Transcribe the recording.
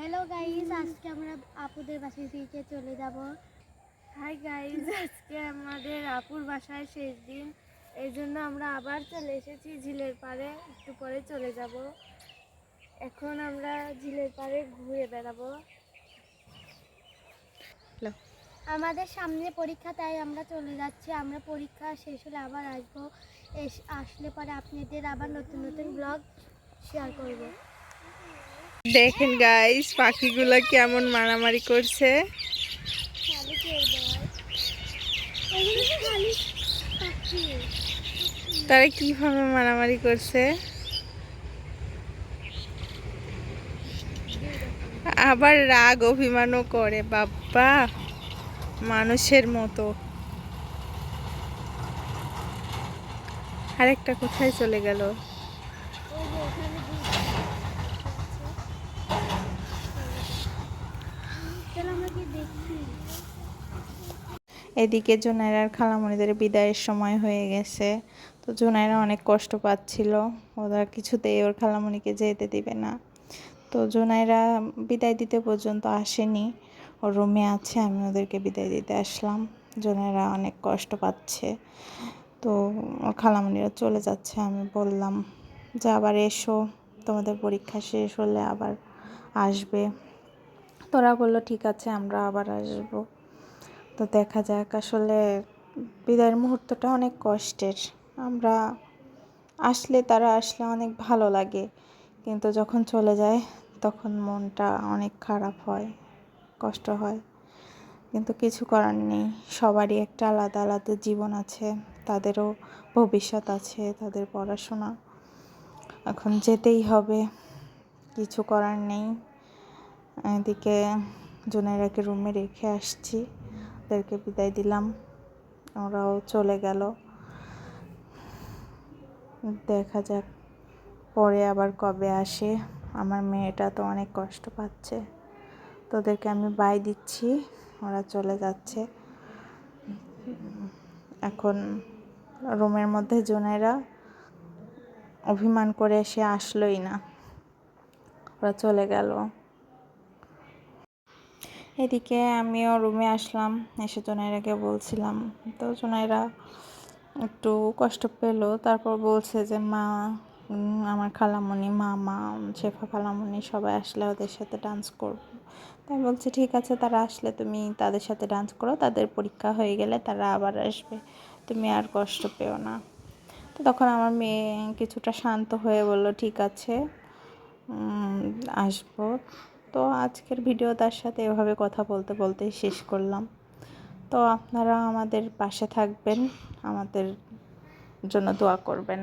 Hello guys, আজকে আমরা আপুদের বাসায় থেকে চলে যাব। হাই গাইস, আজকে আমাদের আপুর বাসায় শেষ দিন, এই জন্য আমরা আবার চলে এসেছি ঝিলের পাড়ে। একটু পরে চলে যাব। এখন আমরা ঝিলের পাড়ে ঘুরে বেড়াবো। আমাদের সামনে পরীক্ষা, তাই আমরা চলে যাচ্ছি। আমরা পরীক্ষা শেষ হলে আবার আসবো। আসলে পরে আপনাদের আবার নতুন নতুন ব্লগ শেয়ার করব। দেখেন গাইস, পাখিগুলো কেমন মারামারি করছে। তারা কিভাবে মারামারি করছে, আবার রাগ অভিমানও করে। বাবা, মানুষের মতো। আরেকটা কোথায় চলে গেল? এদিকে জুনাইরার খালামণিদের বিদায়ের সময় হয়ে গেছে। তো জুনাইরা অনেক কষ্ট পাচ্ছিল, ওরা কিছুতেই ওর খালামণিকে যেতে দিবে না। তো জুনাইরা বিদায় দিতে পর্যন্ত আসেনি, ওর রুমে আছে। আমি ওদেরকে বিদায় দিতে আসলাম। জুনাইরা অনেক কষ্ট পাচ্ছে, তো ওর খালামণিরা চলে যাচ্ছে। আমি বললাম যে আবার এসো, তোমাদের পরীক্ষা শেষ হলে আবার আসবে। তোরা বললো ঠিক আছে, আমরা আবার আসবো। তো দেখা যাক, আসলে বিদায়ের মুহূর্তটা অনেক কষ্টের। আমরা তারা আসলে অনেক ভালো লাগে, কিন্তু যখন চলে যায় তখন মনটা অনেক খারাপ হয়, কষ্ট হয়। কিন্তু কিছু করার নেই, সবারই একটা আলাদা আলাদা জীবন আছে, তাদেরও ভবিষ্যৎ আছে, তাদের পড়াশোনা। এখন যেতেই হবে, কিছু করার নেই। এদিকে জুনাইরাকে রুমে রেখে আসছি, ওদেরকে বিদায় দিলাম, ওরাও চলে গেল। দেখা যাক পরে আবার কবে আসে। আমার মেয়েটা তো অনেক কষ্ট পাচ্ছে। তোদেরকে আমি বাই দিচ্ছি, ওরা চলে যাচ্ছে। এখন রুমের মধ্যে জুনাইরা অভিমান করে সে আসলোই না, ওরা চলে গেল। এদিকে আমিও রুমে আসলাম, এসে জুনাইরাকে বলছিলাম। তো জুনাইরা একটু কষ্ট পেলো, তারপর বলছে যে মা, আমার খালামণি, মামা, শেফা খালামণি সবাই আসলে ওদের সাথে ডান্স করবো। তাই বলছি ঠিক আছে, তারা আসলে তুমি তাদের সাথে ডান্স করো, তাদের পরীক্ষা হয়ে গেলে তারা আবার আসবে, তুমি আর কষ্ট পেও না। তো তখন আমার মেয়ে কিছুটা শান্ত হয়ে বলল ঠিক আছে, আসবো। তো আজকের ভিডিও তার সাথে এভাবে কথা বলতে বলতেই শেষ করলাম। তো আপনারা আমাদের পাশে থাকবেন, আমাদের জন্য দোয়া করবেন।